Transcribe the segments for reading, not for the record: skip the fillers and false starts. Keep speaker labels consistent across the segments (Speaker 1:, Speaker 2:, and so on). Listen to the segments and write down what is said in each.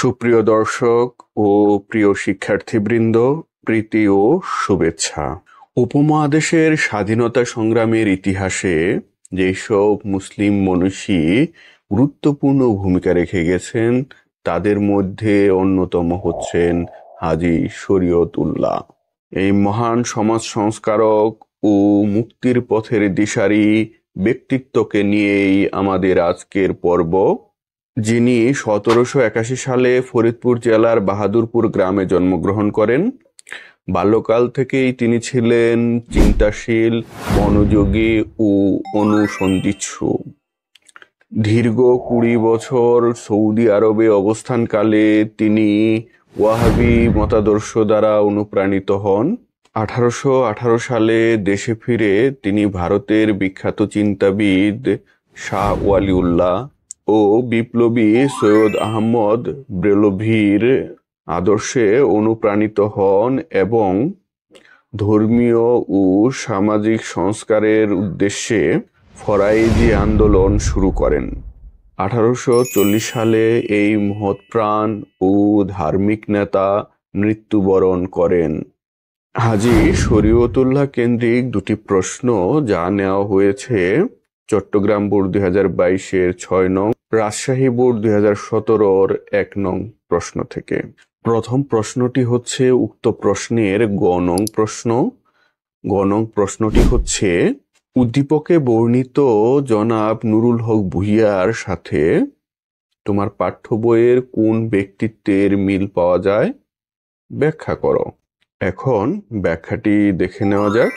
Speaker 1: সুপ্রিয় দর্শক ও প্রিয় শিক্ষার্থীবৃন্দ, প্রীতি ও শুভেচ্ছা। উপমহাদেশের স্বাধীনতা সংগ্রামের ইতিহাসে যেসব মুসলিম মনীষী গুরুত্বপূর্ণ ভূমিকা রেখে গেছেন তাদের মধ্যে অন্যতম হচ্ছেন হাজী শরীয়তুল্লাহ। এই মহান সমাজ সংস্কারক ও মুক্তির পথের দিশারি ব্যক্তিত্বকে নিয়েই আমাদের আজকের পর্ব। যিনি 1781 সালে ফরিদপুর জেলার বাহাদুরপুর গ্রামে জন্মগ্রহণ করেন। বাল্যকাল থেকেই তিনি ছিলেন চিন্তাশীল, মনোযোগী ও অনুসন্ধিৎসু। দীর্ঘ 20 বছর সৌদি আরবে অবস্থানকালে তিনি ওয়াহাবি মতাদর্শ দ্বারা অনুপ্রাণিত হন। 1818 সালে দেশে ফিরে তিনি ভারতের বিখ্যাত চিন্তাবিদ শাহ ওয়ালিউল্লাহ ও বিপ্লবী সৈয়দ আহমদ ব্রেলভির আদর্শে অনুপ্রাণিত হন এবং ধর্মীয় ও সামাজিক সংস্কারের উদ্দেশ্যে ফরাইজি আন্দোলন শুরু করেন। 1840 সালে এই মহৎপ্রাণ ও ধার্মিক নেতা মৃত্যুবরণ করেন। হাজী শরীয়তুল্লাহ কেন্দ্রিক দুটি প্রশ্ন যা নেওয়া হয়েছে চট্টগ্রাম বোর্ড 2022-এর 6 নং, রাজশাহী বোর্ড 2017-র 1 নং প্রশ্ন থেকে। প্রথম প্রশ্নটি হচ্ছে উক্ত প্রশ্নের গ নং প্রশ্ন। গ নং প্রশ্নটি হচ্ছে, উদ্দীপকে বর্ণিত জনাব নুরুল হক ভূঁইয়ার সাথে তোমার পাঠ্য বইয়ের কোন ব্যক্তিত্বের মিল পাওয়া যায়? ব্যাখ্যা করো। এখন ব্যাখ্যাটি দেখে নেওয়া যাক।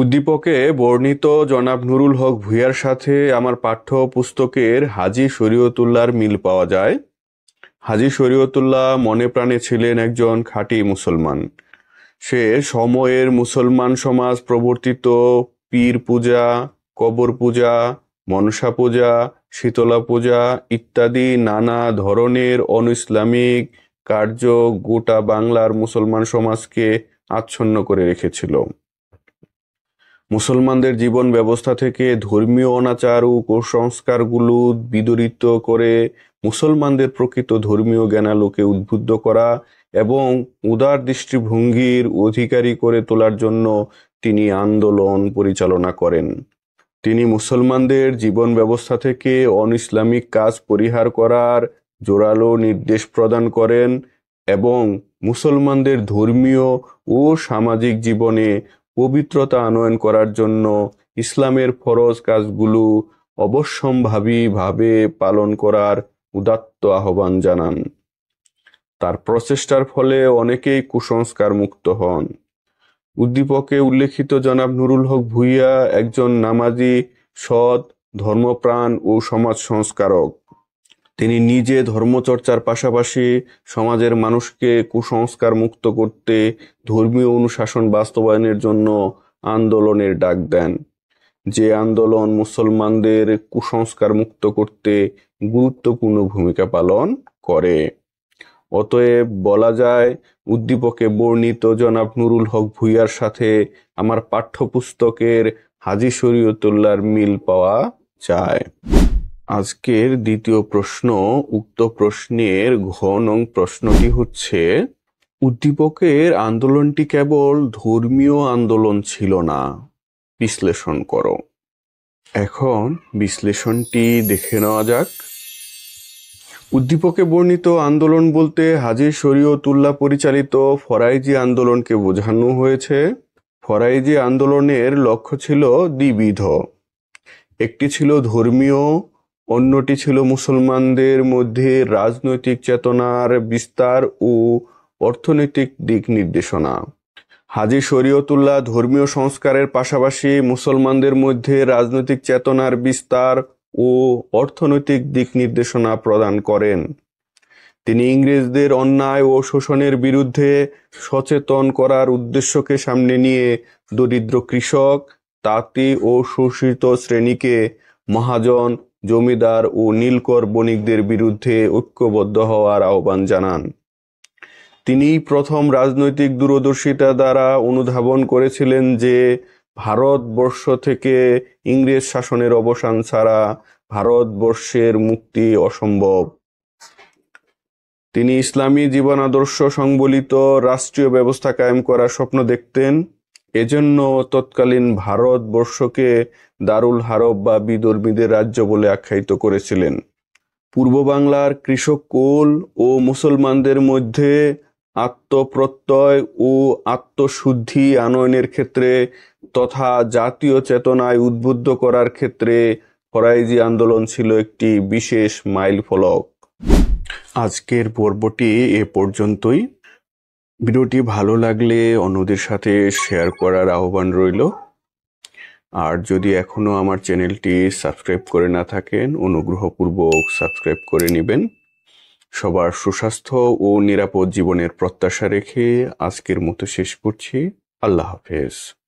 Speaker 1: উদ্দীপকে বর্ণিত জনাব নুরুল হক ভূঁইয়ার সাথে আমার পাঠ্য পুস্তকের হাজী শরীয়তুল্লাহর মিল পাওয়া যায়। হাজী শরীয়তুল্লাহ মনে প্রাণে ছিলেন একজন খাঁটি মুসলমান। সে সময়ের মুসলমান সমাজ প্রবর্তিত পীর পূজা, কবর পূজা, মনসা পূজা, শীতলা পূজা ইত্যাদি নানা ধরনের অনইসলামিক কার্য গোটা বাংলার মুসলমান সমাজকে আচ্ছন্ন করে রেখেছিল। মুসলমানদের জীবন ব্যবস্থা থেকে ধর্মীয় অনাচার ও কুসংস্কারগুলো বিদরিত করে মুসলমানদের প্রকৃত ধর্মীয় জ্ঞানালোকে উদ্বুদ্ধ করা এবং উদার দৃষ্টিভঙ্গির অধিকারী করে তোলার জন্য তিনি আন্দোলন পরিচালনা করেন। তিনি মুসলমানদের জীবন ব্যবস্থা থেকে অনইসলামিক কাজ পরিহার করার জোরালো নির্দেশ প্রদান করেন এবং মুসলমানদের ধর্মীয় ও সামাজিক জীবনে পবিত্রতা আনয়ন করার জন্য ইসলামের ফরজ কাজগুলো অবশ্যম্ভাবীভাবে পালন করার উদাত্ত আহ্বান জানান। তার প্রচেষ্টার ফলে অনেকেই কুসংস্কার মুক্ত হন। উদ্দীপকে উল্লেখিত জনাব নুরুল হক ভূঁইয়া একজন নামাজি, সৎ, ধর্মপ্রাণ ও সমাজ সংস্কারক। তিনি নিজে ধর্মচর্চার পাশাপাশি সমাজের মানুষকে কুসংস্কার মুক্ত করতে ধর্মীয় অনুশাসন বাস্তবায়নের জন্য আন্দোলনের ডাক দেন, যে আন্দোলন মুসলমানদের কুসংস্কার মুক্ত করতে গুরুত্বপূর্ণ ভূমিকা পালন করে। অতএব বলা যায়, উদ্দীপকে বর্ণিত জনাব নুরুল হক ভূঁইয়ার সাথে আমার পাঠ্যপুস্তকের হাজী শরীয়তুল্লাহর মিল পাওয়া যায়। আজকের দ্বিতীয় প্রশ্ন। উক্ত প্রশ্নের ঘ নং প্রশ্নটি হচ্ছে, উদ্দীপকের আন্দোলনটি কেবল ধর্মীয় আন্দোলন ছিল না, বিশ্লেষণ করো। এখন বিশ্লেষণটি দেখে নেওয়া যাক। উদ্দীপকে বর্ণিত আন্দোলন বলতে হাজী শরীয়তুল্লাহ পরিচালিত ফরাইজি আন্দোলনকে বোঝানো হয়েছে। ফরাইজি আন্দোলনের লক্ষ্য ছিল দ্বিবিধ। একটি ছিল ধর্মীয়, অন্যটি ছিল মুসলমানদের মধ্যে রাজনৈতিক চেতনার বিস্তার ও অর্থনৈতিক দিক নির্দেশনা। হাজী শরীয়তুল্লাহ ধর্মীয় সংস্কারের পাশাপাশি মুসলমানদের মধ্যে রাজনৈতিক চেতনার বিস্তার ও অর্থনৈতিক দিক নির্দেশনা প্রদান করেন। তিনি ইংরেজদের অন্যায় ও শোষণের বিরুদ্ধে সচেতন করার উদ্দেশ্যকে সামনে নিয়ে দরিদ্র কৃষক, তাঁতি ও শোষিত শ্রেণীকে মহাজন, জমিদার ও নীলকর বণিকদের বিরুদ্ধে ঐক্যবদ্ধ হওয়ার আহ্বান জানান। তিনি প্রথম রাজনৈতিক দূরদর্শিতা দ্বারা অনুধাবন করেছিলেন যে ভারতবর্ষ থেকে ইংরেজ শাসনের অবসান ছাড়া ভারতবর্ষের মুক্তি অসম্ভব। তিনি ইসলামী জীবন আদর্শ সংবলিত রাষ্ট্রীয় ব্যবস্থা কায়েম করার স্বপ্ন দেখতেন। এজন্য তৎকালীন ভারতবর্ষকে দারুল হারব বা বিধর্মীদের রাজ্য বলে আখ্যায়িত করেছিলেন। পূর্ব বাংলার কৃষক কুল ও মুসলমানদের মধ্যে আত্মপ্রত্যয় ও আত্মশুদ্ধি আনয়নের ক্ষেত্রে তথা জাতীয় চেতনায় উদ্বুদ্ধ করার ক্ষেত্রে ফরাইজি আন্দোলন ছিল একটি বিশেষ মাইলফলক। আজকের পর্বটি এ পর্যন্তই। ভিডিওটি ভালো লাগলে অন্যদের সাথে শেয়ার করার আহ্বান রইল। আর যদি এখনো আমার চ্যানেলটি সাবস্ক্রাইব করে না থাকেন, অনুগ্রহপূর্বক সাবস্ক্রাইব করে নেবেন। সবার সুস্বাস্থ্য ও নিরাপদ জীবনের প্রত্যাশা রেখে আজকের মতো শেষ করছি। আল্লাহ হাফেজ।